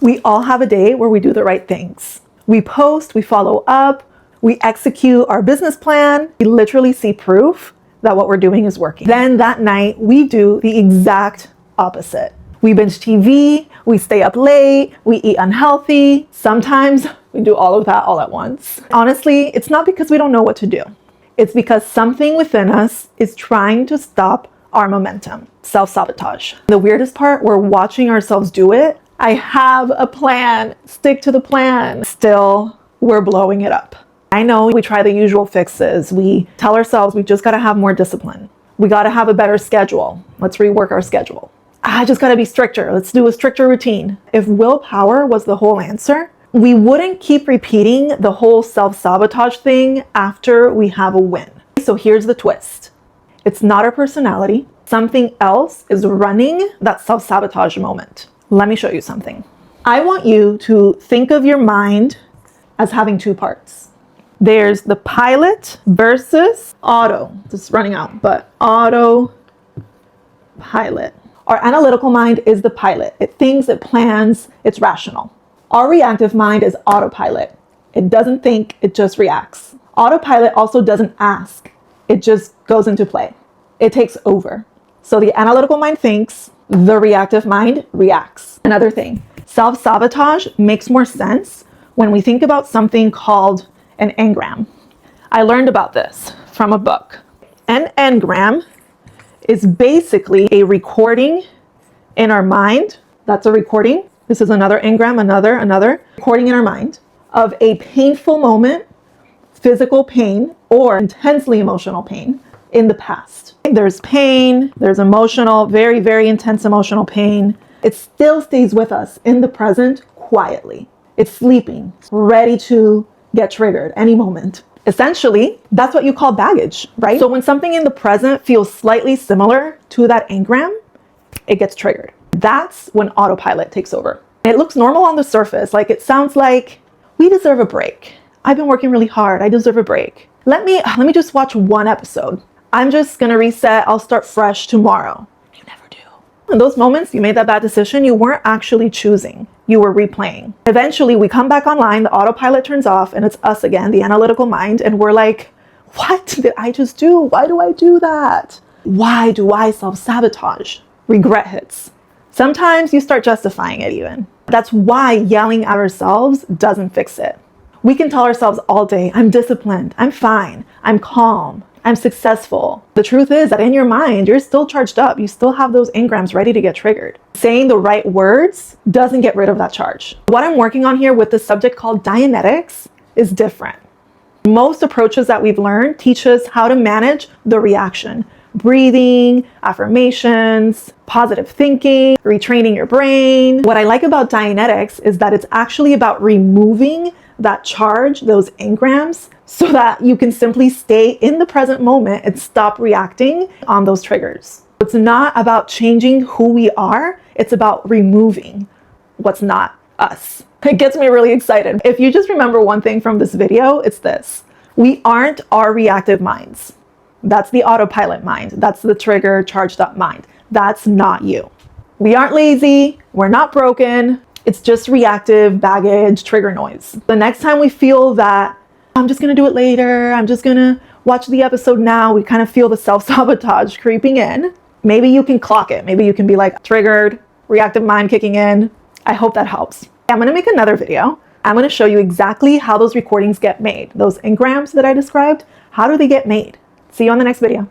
We all have a day where we do the right things. We post, we follow up, we execute our business plan. We literally see proof that what we're doing is working. Then that night, we do the exact opposite. We binge TV, we stay up late, we eat unhealthy. Sometimes we do all of that all at once. Honestly, it's not because we don't know what to do. It's because something within us is trying to stop our momentum. Self-sabotage. The weirdest part, we're watching ourselves do it. I have a plan, stick to the plan. Still, we're blowing it up. I know we try the usual fixes. We tell ourselves we just gotta have more discipline. We gotta have a better schedule. Let's rework our schedule. I just gotta be stricter. Let's do a stricter routine. If willpower was the whole answer, we wouldn't keep repeating the whole self-sabotage thing after we have a win. So here's the twist. It's not our personality. Something else is running that self-sabotage moment. Let me show you something. I want you to think of your mind as having two parts. There's the pilot versus auto. This is running out, but autopilot. Our analytical mind is the pilot. It thinks, it plans, it's rational. Our reactive mind is autopilot. It doesn't think, it just reacts. Autopilot also doesn't ask. It just goes into play. It takes over. So the analytical mind thinks, the reactive mind reacts. Another thing, self-sabotage makes more sense when we think about something called an engram. I learned about this from a book. An engram is basically a recording in our mind. That's a recording. This is another engram, another recording in our mind of a painful moment, physical pain, or intensely emotional pain in the past. There's pain, there's emotional, very, very intense emotional pain. It still stays with us in the present quietly. It's sleeping, ready to get triggered any moment. Essentially, that's what you call baggage, right? So when something in the present feels slightly similar to that engram, it gets triggered. That's when autopilot takes over. It looks normal on the surface, like it sounds like we deserve a break. I've been working really hard, I deserve a break. Let me just watch one episode. I'm just gonna reset, I'll start fresh tomorrow. You never do. In those moments you made that bad decision, you weren't actually choosing. You were replaying. Eventually we come back online, the autopilot turns off, and it's us again, the analytical mind, and we're like, what did I just do? Why do I do that? Why do I self-sabotage? Regret hits. Sometimes you start justifying it even. That's why yelling at ourselves doesn't fix it. We can tell ourselves all day, I'm disciplined, I'm fine, I'm calm, I'm successful. The truth is that in your mind, you're still charged up. You still have those engrams ready to get triggered. Saying the right words doesn't get rid of that charge. What I'm working on here with this subject called Dianetics is different. Most approaches that we've learned teach us how to manage the reaction. Breathing, affirmations, positive thinking, retraining your brain. What I like about Dianetics is that it's actually about removing that charge, those engrams, so that you can simply stay in the present moment and stop reacting on those triggers. It's not about changing who we are, it's about removing what's not us. It gets me really excited. If you just remember one thing from this video, it's this. We aren't our reactive minds. That's the autopilot mind. That's the trigger charged up mind. That's not you. We aren't lazy. We're not broken. It's just reactive baggage, trigger noise. The next time we feel that, I'm just gonna do it later, I'm just gonna watch the episode now, we kind of feel the self-sabotage creeping in. Maybe you can clock it. Maybe you can be like, triggered, reactive mind kicking in. I hope that helps. I'm gonna make another video. I'm gonna show you exactly how those recordings get made. Those engrams that I described, how do they get made? See you on the next video.